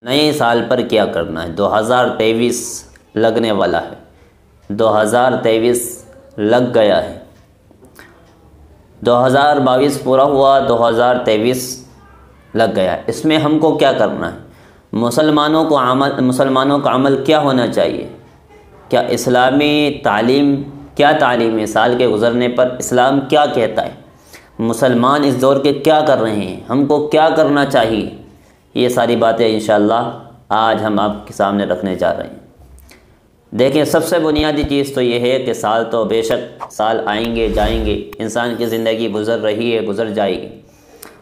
نئے سال پر کیا کرنا ہے؟ 2023 لگنے والا ہے، 2023 لگ گیا ہے، 2022 پورا ہوا، 2023 لگ گیا ہے۔ اس میں ہم کو کیا کرنا ہے؟ مسلمانوں کا عمل کیا ہونا چاہیے؟ کیا اسلامی تعلیم، کیا تعلیم ہے سال کے گزرنے پر؟ اسلام کیا کہتا ہے؟ مسلمان اس دور کے کیا کر رہے ہیں؟ ہم کو کیا کرنا چاہیے؟ یہ ساری باتیں انشاءاللہ آج ہم آپ کے سامنے رکھنے جا رہے ہیں۔ دیکھیں، سب سے بنیادی چیز تو یہ ہے کہ سال تو بے شک سال آئیں گے جائیں گے، انسان کی زندگی گزر رہی ہے، گزر جائے گی،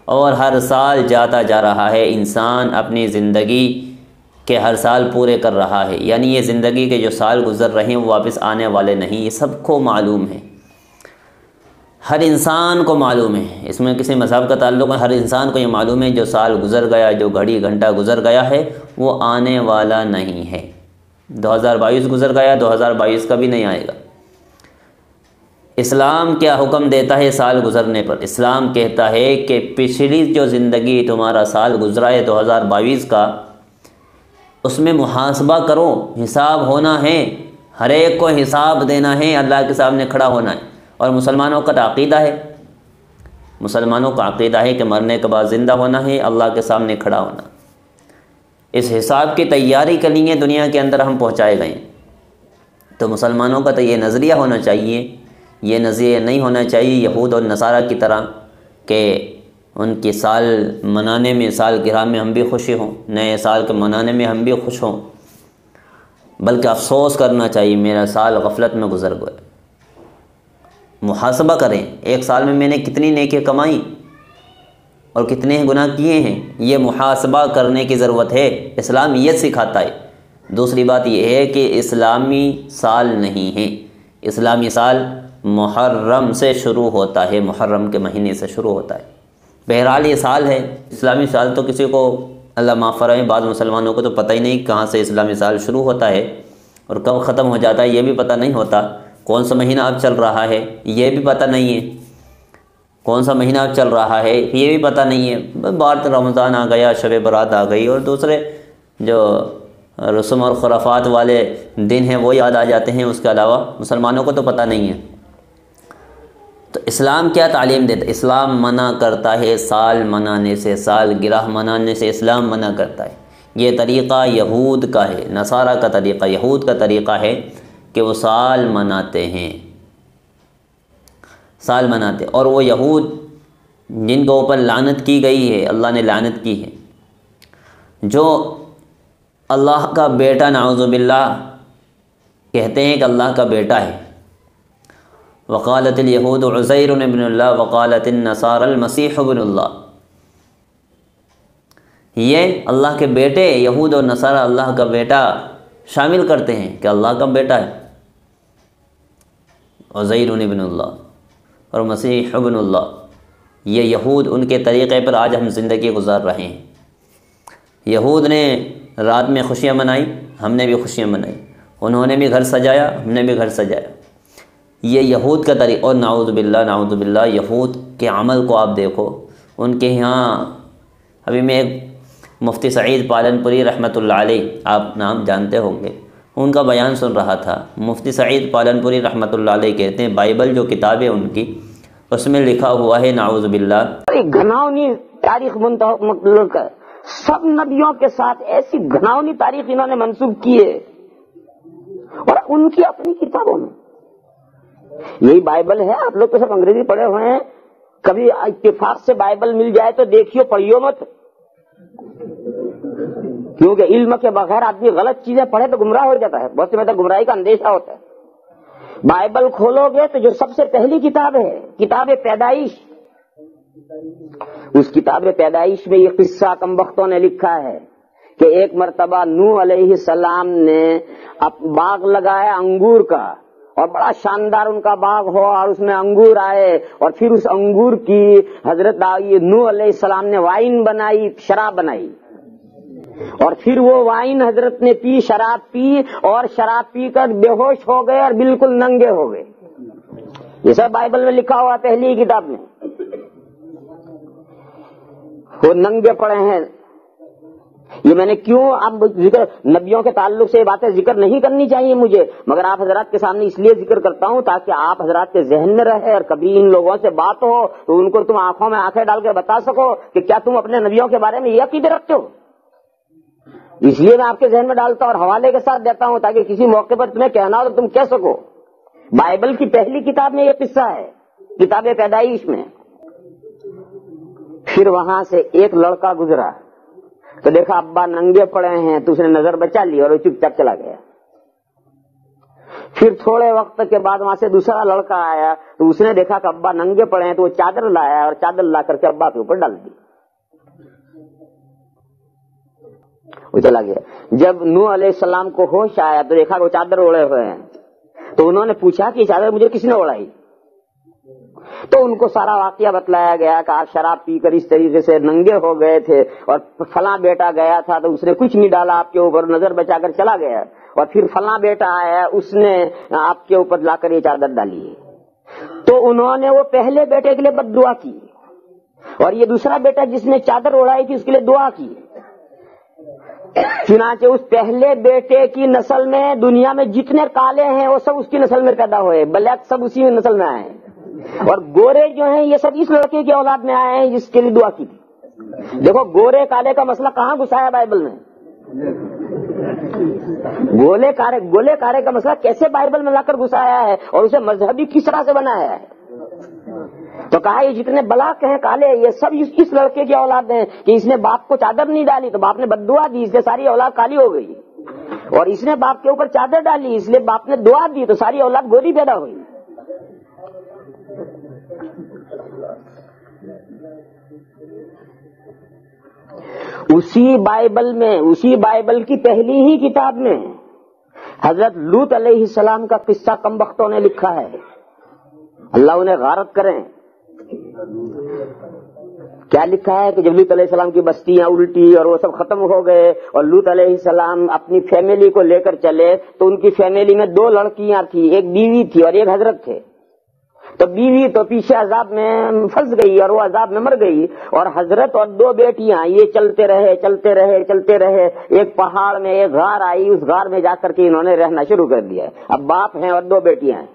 اور ہر سال جاتا جا رہا ہے۔ انسان اپنی زندگی کے ہر سال پورے کر رہا ہے، یعنی یہ زندگی کے جو سال گزر رہے ہیں وہ واپس آنے والے نہیں، یہ سب کو معلوم ہے، ہر انسان کو معلوم ہے۔ اس میں کسی مذہب کا تعلق ہے، ہر انسان کو یہ معلوم ہے جو سال گزر گیا، جو گھڑی گھنٹہ گزر گیا ہے وہ آنے والا نہیں ہے۔ 2022 گزر گیا، 2022 کا بھی نہیں آئے گا۔ اسلام کیا حکم دیتا ہے سال گزرنے پر؟ اسلام کہتا ہے کہ پچھلی جو زندگی تمہارا سال گزرا ہے 2022 کا، اس میں محاسبہ کرو، حساب ہونا ہے، ہر ایک کو حساب دینا ہے، اللہ کے سامنے کھڑا ہونا ہے۔ اور مسلمانوں کا عقیدہ ہے، مسلمانوں کا عقیدہ ہے کہ مرنے کے بعد زندہ ہونا ہے، اللہ کے سامنے کھڑا ہونا۔ اس حساب کی تیاری کے لیے دنیا کے اندر ہم پہنچائے گئے، تو مسلمانوں کا تو یہ نظریہ ہونا چاہیے، یہ نظریہ نہیں ہونا چاہیے یہود اور نصارہ کی طرح کہ ان کی سال منانے میں، سال گرہ میں ہم بھی خوشی ہوں، نئے سال کے منانے میں ہم بھی خوش ہوں، بلکہ افسوس کرنا چاہیے میرا سال غفلت میں گزر گیا۔ محاسبہ کریں، ایک سال میں میں نے کتنی نیکی کمائی اور کتنے گناہ کیے ہیں، یہ محاسبہ کرنے کی ضرورت ہے۔ اسلام یہ سکھاتا ہے۔ دوسری بات یہ ہے کہ اسلامی سال نہیں ہے، اسلامی سال محرم سے شروع ہوتا ہے، محرم کے مہینے سے شروع ہوتا ہے۔ بہرحال یہ سال ہے، اسلامی سال تو کسی کو اللہ معاف فرمائے، بعض مسلمانوں کو تو پتہ ہی نہیں کہاں سے اسلامی سال شروع ہوتا ہے اور کب ختم ہو جاتا ہے، یہ بھی پتہ نہیں ہوتا۔ کون سا مہینہ اب چل رہا ہے یہ بھی پتہ نہیں ہے، کون سا مہینہ اب چل رہا ہے یہ بھی پتہ نہیں ہے۔ بات رمضان آ گیا، شب برات آ گئی، اور دوسرے جو رسم اور خرافات والے دن ہیں وہ یاد آ جاتے ہیں، اس کے علاوہ مسلمانوں کو تو پتہ نہیں ہے۔ تو اسلام کیا تعلیم دیتا ہے؟ اسلام منع کرتا ہے سال منانے سے، سال گرہ منانے سے اسلام منع کرتا ہے۔ یہ طریقہ یہود کا ہے، نصارہ کا طریقہ، یہود کا طریقہ ہے کہ وہ سال مناتے ہیں، سال مناتے، اور وہ یہود جن کے اوپر لعنت کی گئی ہے، اللہ نے لعنت کی ہے، جو اللہ کا بیٹا نعوذ باللہ کہتے ہیں کہ اللہ کا بیٹا ہے۔ وقالت الیہود عزیر ابن اللہ وقالت النصارى المسیح ابن اللہ، یہ اللہ کے بیٹے، یہود اور نصارہ اللہ کا بیٹا شامل کرتے ہیں کہ اللہ کا بیٹا ہے، عزیر ابن اللہ اور مسیح ابن اللہ۔ یہ یہود، ان کے طریقے پر آج ہم زندگی گزار رہے ہیں۔ یہود نے رات میں خوشیاں منائی، ہم نے بھی خوشیاں منائی، انہوں نے بھی گھر سجایا، ہم نے بھی گھر سجایا۔ یہ یہود کا طریقہ، اور نعوذ باللہ یہود کے عمل کو آپ دیکھو۔ ان کے یہاں ابھی میں ایک مفتی سعید پالنپوری رحمۃ اللہ علیہ، آپ نام جانتے ہوں گے، ان کا بیان سن رہا تھا۔ مفتی سعید پالنپوری رحمۃ اللہ علیہ کہتے ہیں بائبل جو کتاب ہے ان کی، اس میں لکھا ہوا ہے نعوذ باللہ، ایک گھناؤنی تاریخ مطلق ہے، سب نبیوں کے ساتھ ایسی گھناؤنی تاریخ انہوں نے منسوب کی ہے، اور ان کی اپنی کتابوں میں یہی بائبل ہے۔ آپ لوگ تو سب انگریزی پڑھے ہوئے ہیں، کبھی اتفاق سے بائبل مل جائے تو دیکھیو، پڑھیو مت، کیونکہ علم کے بغیر آدمی غلط چیزیں پڑھے تو گمراہ ہو جاتا ہے، بہت سی مطلب گمراہی کا اندیشہ ہوتا ہے۔ بائبل کھولو گے تو جو سب سے پہلی کتاب ہے کتاب پیدائش، اس کتاب پیدائش میں یہ قصہ کم بختوں نے لکھا ہے کہ ایک مرتبہ نوح علیہ السلام نے باغ لگایا انگور کا، اور بڑا شاندار ان کا باغ ہو، اور اس میں انگور آئے، اور پھر اس انگور کی حضرت نوح علیہ السلام نے وائن بنائی، شراب بنائی، اور پھر وہ وائن حضرت نے پی، شراب پی، اور شراب پی کر بے ہوش ہو گئے اور بالکل ننگے ہو گئے۔ یہ سب بائبل میں لکھا ہوا پہلی کتاب میں، وہ ننگے پڑے ہیں یہ میں نے کیوں اب ذکر نبیوں کے تعلق سے یہ باتیں ذکر نہیں کرنی چاہیے مجھے، مگر آپ حضرات کے سامنے اس لیے ذکر کرتا ہوں تاکہ آپ حضرات کے ذہن میں رہے، اور کبھی ان لوگوں سے بات ہو تو ان کو تم آنکھوں میں آنکھیں ڈال کے بتا سکو کہ کیا تم اپنے نبیوں کے بارے میں یہ عقیدے رکھتے ہو۔ اس لیے میں آپ کے ذہن میں ڈالتا ہوں اور حوالے کے ساتھ دیتا ہوں تاکہ کسی موقع پر تمہیں کہنا ہو تو تم کہہ سکو۔ بائبل کی پہلی کتاب میں یہ قصہ ہے، کتاب پیدائش میں۔ پھر وہاں سے ایک لڑکا گزرا تو دیکھا ابا ننگے پڑے ہیں، تو اس نے نظر بچا لی اور وہ چپ چاپ چلا گیا۔ پھر تھوڑے وقت کے بعد وہاں سے دوسرا لڑکا آیا تو اس نے دیکھا کہ ابا ننگے پڑے ہیں، تو وہ چادر لایا اور چادر لا کر کے ابا کے اوپر ڈال دی، وہ چلا گیا۔ جب نوح علیہ السلام کو ہوش آیا تو دیکھا کہ وہ چادر اوڑے ہوئے ہیں، تو انہوں نے پوچھا کہ یہ چادر مجھے کس نے اڑائی؟ تو ان کو سارا واقعہ بتلایا گیا کہ آپ شراب پی کر اس طریقے سے ننگے ہو گئے تھے، اور فلاں بیٹا گیا تھا تو اس نے کچھ نہیں ڈالا آپ کے اوپر، نظر بچا کر چلا گیا، اور پھر فلاں بیٹا آیا اس نے آپ کے اوپر لا کر یہ چادر ڈالی۔ تو انہوں نے وہ پہلے بیٹے کے لیے بد دعا کی، اور یہ دوسرا بیٹا جس نے چادر اڑائی تھی اس کے لیے دعا کی۔ چنانچہ اس پہلے بیٹے کی نسل میں دنیا میں جتنے کالے ہیں وہ سب اس کی نسل میں پیدا ہوئے، بلیک سب اسی نسل میں آئے، اور گورے جو ہیں یہ سب اس لڑکے کی اولاد میں آئے ہیں جس کے لیے دعا کی تھی۔ دیکھو گورے کالے کا مسئلہ کہاں گھسایا بائبل میں، گولے کارے کا مسئلہ کیسے بائبل میں لا کر گھسایا ہے، اور اسے مذہبی کس طرح سے بنایا ہے۔ تو کہا یہ جتنے بلاک ہیں کالے یہ سب اس لڑکے کی اولاد ہیں کہ اس نے باپ کو چادر نہیں ڈالی تو باپ نے بد دعا دی، اس لیے ساری اولاد کالی ہو گئی، اور اس نے باپ کے اوپر چادر ڈالی اس لیے باپ نے دعا دی تو ساری اولاد گوری پیدا ہوئی۔ اسی بائبل کی پہلی ہی کتاب میں حضرت لوط علیہ السلام کا قصہ کم بختوں نے لکھا ہے، اللہ انہیں غارت کریں۔ کیا لکھا ہے کہ جب لوط علیہ السلام کی بستیاں الٹی اور وہ سب ختم ہو گئے اور لوط علیہ السلام اپنی فیملی کو لے کر چلے تو ان کی فیملی میں 2 لڑکیاں تھیں، ایک بیوی تھی اور ایک حضرت تھے۔ تو بیوی تو پیچھے عذاب میں پھنس گئی اور وہ عذاب میں مر گئی، اور حضرت اور 2 بیٹیاں یہ چلتے رہے، ایک پہاڑ میں ایک غار آئی، اس غار میں جا کر کے انہوں نے رہنا شروع کر دیا۔ اب باپ ہیں اور 2 بیٹیاں ہیں۔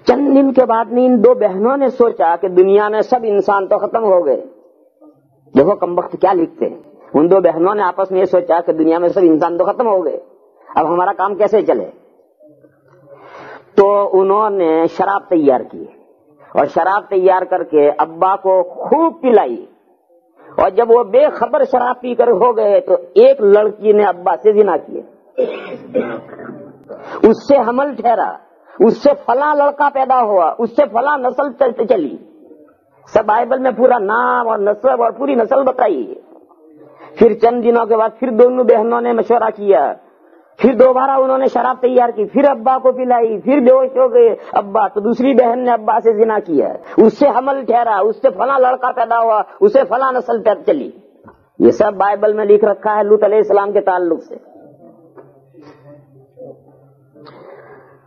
چند دن کے بعد میں ان 2 بہنوں نے سوچا کہ دنیا میں سب انسان تو ختم ہو گئے۔ دیکھو کمبخت کیا لکھتے ہیں، ان 2 بہنوں نے آپس میں یہ سوچا کہ دنیا میں سب انسان تو ختم ہو گئے، اب ہمارا کام کیسے چلے؟ تو انہوں نے شراب تیار کی، اور شراب تیار کر کے ابا کو خوب پلائی، اور جب وہ بے خبر شراب پی کر ہو گئے تو ایک لڑکی نے ابا سے زنا کیا، اس سے حمل ٹھہرا، اس سے فلاں لڑکا پیدا ہوا، اس سے فلاں نسل چلی، سب بائبل میں پورا نام اور نسب اور پوری نسل بتائی۔ پھر چند دنوں کے بعد پھر دونوں بہنوں نے مشورہ کیا، پھر دوبارہ انہوں نے شراب تیار کی، پھر ابا کو پلائی، پھر بے ہوش ہو گئے ابا، تو دوسری بہن نے ابا سے زنا کیا، اس سے حمل ٹھہرا، اس سے فلاں لڑکا پیدا ہوا، اس سے فلاں نسل چلی۔ یہ سب بائبل میں لکھ رکھا ہے لوط علیہ السلام کے تعلق سے۔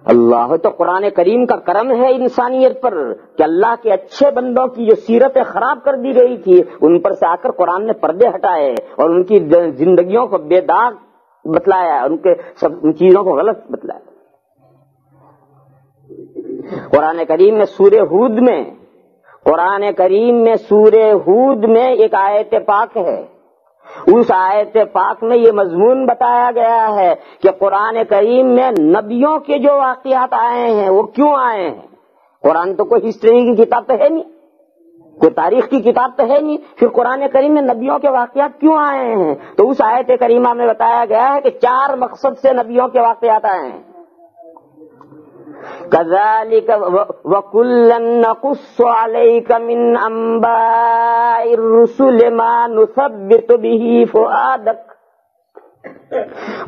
اللہ تو قرآن کریم کا کرم ہے انسانیت پر کہ اللہ کے اچھے بندوں کی جو سیرتیں خراب کر دی گئی تھی ان پر سے آ کر قرآن نے پردے ہٹائے اور ان کی زندگیوں کو بے داغ بتلایا، ان کے سب چیزوں کو غلط بتلایا۔ قرآن کریم میں سورہ ہود میں ایک آیت پاک ہے، اس آیت پاک میں یہ مضمون بتایا گیا ہے کہ قرآن کریم میں نبیوں کے جو واقعات آئے ہیں وہ کیوں آئے ہیں۔ قرآن تو کوئی ہسٹری کی کتاب تو ہے نہیں، کوئی تاریخ کی کتاب تو ہے نہیں، پھر قرآن کریم میں نبیوں کے واقعات کیوں آئے ہیں؟ تو اس آیت کریمہ میں بتایا گیا ہے کہ 4 مقصد سے نبیوں کے واقعات آئے ہیں۔ كَذَلِكَ وَكُلًّا نَّقُصُّ عَلَيْكَ مِنْ أَنبَاءِ الرُّسُلِ مَا نُثَبِّتُ بِهِ فُؤَادَكَ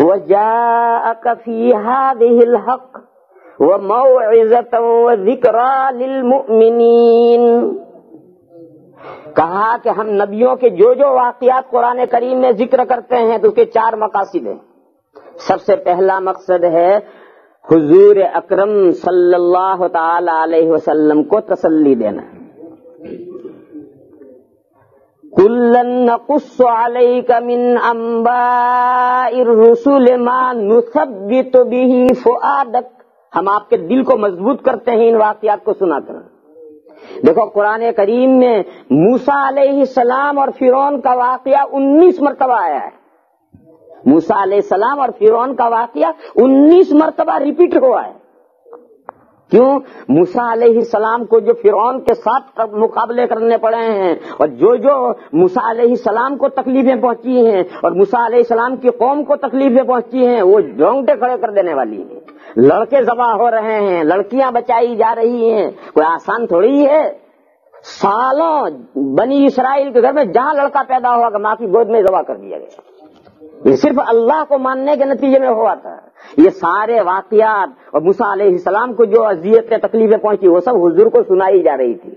وَجَاءَكَ فِي هَٰذِهِ الْحَقُّ وَمَوْعِظَةً وَذِكْرَىٰ لِلْمُؤْمِنِينَ۔ کہا کہ ہم نبیوں کے جو واقعات قرآن کریم میں ذکر کرتے ہیں تو اس کے 4 مقاصد ہیں۔ سب سے پہلا مقصد ہے حضور اکرم صلی اللہ تعالی علیہ وسلم کو تسلی دینا، کُلًّا نَقُصُّ عَلَيْكَ مِنْ أَنْبَاءِ الرُّسُلِ مَا نُثَبِّتُ بِهِ فُؤَادَكَ، ہم آپ کے دل کو مضبوط کرتے ہیں ان واقعات کو سنا کر۔ دیکھو قرآن کریم میں موسیٰ علیہ السلام اور فرعون کا واقعہ 19 مرتبہ آیا ہے۔ موسیٰ علیہ السلام اور فرعون کا واقعہ 19 مرتبہ ریپیٹ ہوا ہے۔ کیوں؟ موسیٰ علیہ السلام کو جو فرعون کے ساتھ مقابلے کرنے پڑے ہیں، اور جو موسیٰ علیہ السلام کو تکلیفیں پہنچی ہیں اور موسیٰ علیہ السلام کی قوم کو تکلیفیں پہنچی ہیں، وہ رونگٹے کھڑے کر دینے والی ہیں۔ لڑکے ذبح ہو رہے ہیں، لڑکیاں بچائی جا رہی ہیں، کوئی آسان تھوڑی ہے۔ سالوں بنی اسرائیل کے گھر میں جہاں لڑکا پیدا ہوا کہ ماں کی گود میں ذبح کر دیا گیا۔ یہ صرف اللہ کو ماننے کے نتیجے میں ہوا تھا۔ یہ سارے واقعات اور موسیٰ علیہ السلام کو جو اذیتیں تکلیفیں پہنچی وہ سب حضور کو سنائی جا رہی تھی،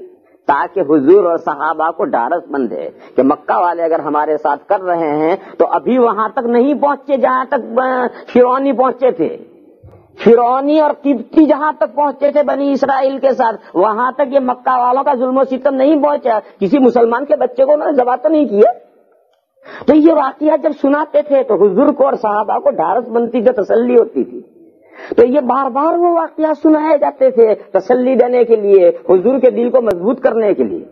تاکہ حضور اور صحابہ کو ڈھارس بندھے کہ مکہ والے اگر ہمارے ساتھ کر رہے ہیں تو ابھی وہاں تک نہیں پہنچے جہاں تک فرعونی پہنچے تھے۔ فرعونی اور قبطی جہاں تک پہنچے تھے بنی اسرائیل کے ساتھ، وہاں تک یہ مکہ والوں کا ظلم و ستم نہیں پہنچا۔ کسی مسلمان کے بچے کو انہوں نے ذبح تو نہیں کیا۔ تو یہ واقعہ جب سناتے تھے تو حضور کو اور صحابہ کو ڈھارس بنتی تھی، تسلی ہوتی تھی۔ تو یہ بار بار وہ واقعات سنائے جاتے تھے تسلی دینے کے لیے، حضور کے دل کو مضبوط کرنے کے لیے۔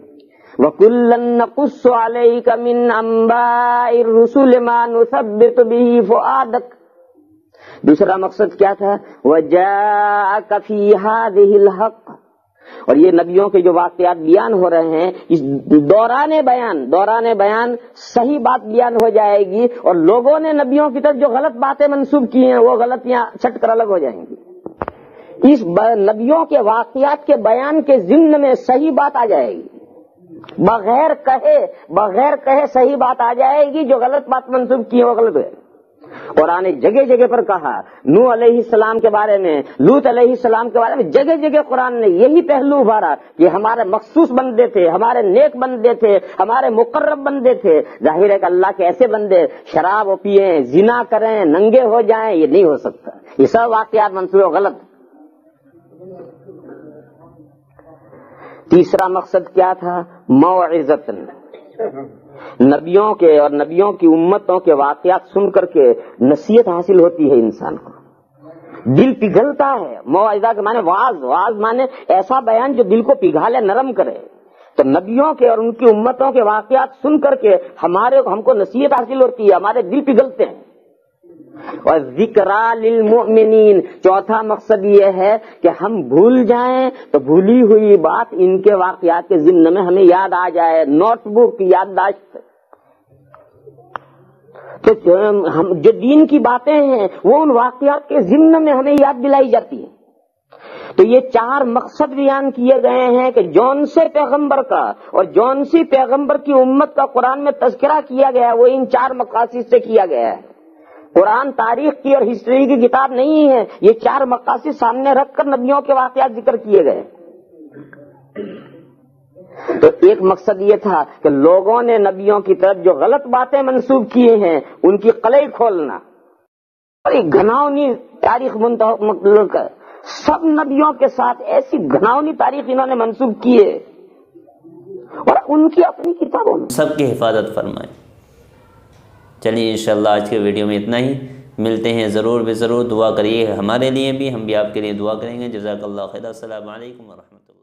وَكُلًّا نَقُصُّ عَلَيْكَ مِنْ أَنْبَاءِ الرُّسُلِ مَا نُثَبِّتُ بِهِ فُؤَادَكَ۔ دوسرا مقصد کیا تھا؟ وَجَاءَكَ فِي هَذِهِ الْحَقِّ، اور یہ نبیوں کے جو واقعات بیان ہو رہے ہیں، اس دوران بیان صحیح بات بیان ہو جائے گی، اور لوگوں نے نبیوں کی طرف جو غلط باتیں منسوب کی ہیں وہ غلطیاں چھٹ کر الگ ہو جائیں گی۔ اس نبیوں کے واقعات کے بیان کے ضمن میں صحیح بات آ جائے گی، بغیر کہے صحیح بات آ جائے گی، جو غلط بات منسوب کی ہے وہ غلط ہے۔ قرآن جگہ جگہ پر کہا، نوح علیہ السلام کے بارے میں، لوط علیہ السلام کے بارے میں جگہ جگہ قرآن نے یہی پہلو ابھارا کہ ہمارے مخصوص بندے تھے، ہمارے نیک بندے تھے، ہمارے مقرب بندے تھے۔ ظاہر ہے کہ اللہ کے ایسے بندے شراب پیئیں، زنا کریں، ننگے ہو جائیں، یہ نہیں ہو سکتا۔ یہ سب واقعات منسوخ غلط۔ تیسرا مقصد کیا تھا؟ موعظۃ، نبیوں کے اور نبیوں کی امتوں کے واقعات سن کر کے نصیحت حاصل ہوتی ہے، انسان کو دل پگھلتا ہے۔ موعظہ کے معنی واعظ معنی ایسا بیان جو دل کو پگھالے، نرم کرے۔ تو نبیوں کے اور ان کی امتوں کے واقعات سن کر کے ہم کو نصیحت حاصل ہوتی ہے، ہمارے دل پگھلتے ہیں۔ اور ذکریٰ للمؤمنین، چوتھا مقصد یہ ہے کہ ہم بھول جائیں تو بھولی ہوئی بات ان کے واقعات کے ضمن میں ہمیں یاد آ جائے، نوٹ بک یادداشت۔ تو جو دین کی باتیں ہیں وہ ان واقعات کے ضمن میں ہمیں یاد دلائی جاتی ہیں۔ تو یہ 4 مقصد بیان کیے گئے ہیں کہ جون سے پیغمبر کا اور جون سی پیغمبر کی امت کا قرآن میں تذکرہ کیا گیا ہے، وہ ان 4 مقاصد سے کیا گیا ہے۔ قرآن تاریخ کی اور ہسٹری کی کتاب نہیں ہے، یہ 4 مقاصد سامنے رکھ کر نبیوں کے واقعات ذکر کیے گئے۔ تو ایک مقصد یہ تھا کہ لوگوں نے نبیوں کی طرف جو غلط باتیں منسوب کیے ہیں ان کی قلعے کھولنا، اور ایک گھناؤنی تاریخ مطلق ہے، سب نبیوں کے ساتھ ایسی گھناؤنی تاریخ انہوں نے منسوب کی ہے، اور ان کی اپنی کتابوں میں سب کی حفاظت فرمائے۔ چلیے انشاءاللہ آج کے ویڈیو میں اتنا ہی، ملتے ہیں ضرور دعا کریے ہمارے لیے بھی، ہم بھی آپ کے لیے دعا کریں گے۔ جزاک اللہ خیر، السلام علیکم ورحمۃ اللہ۔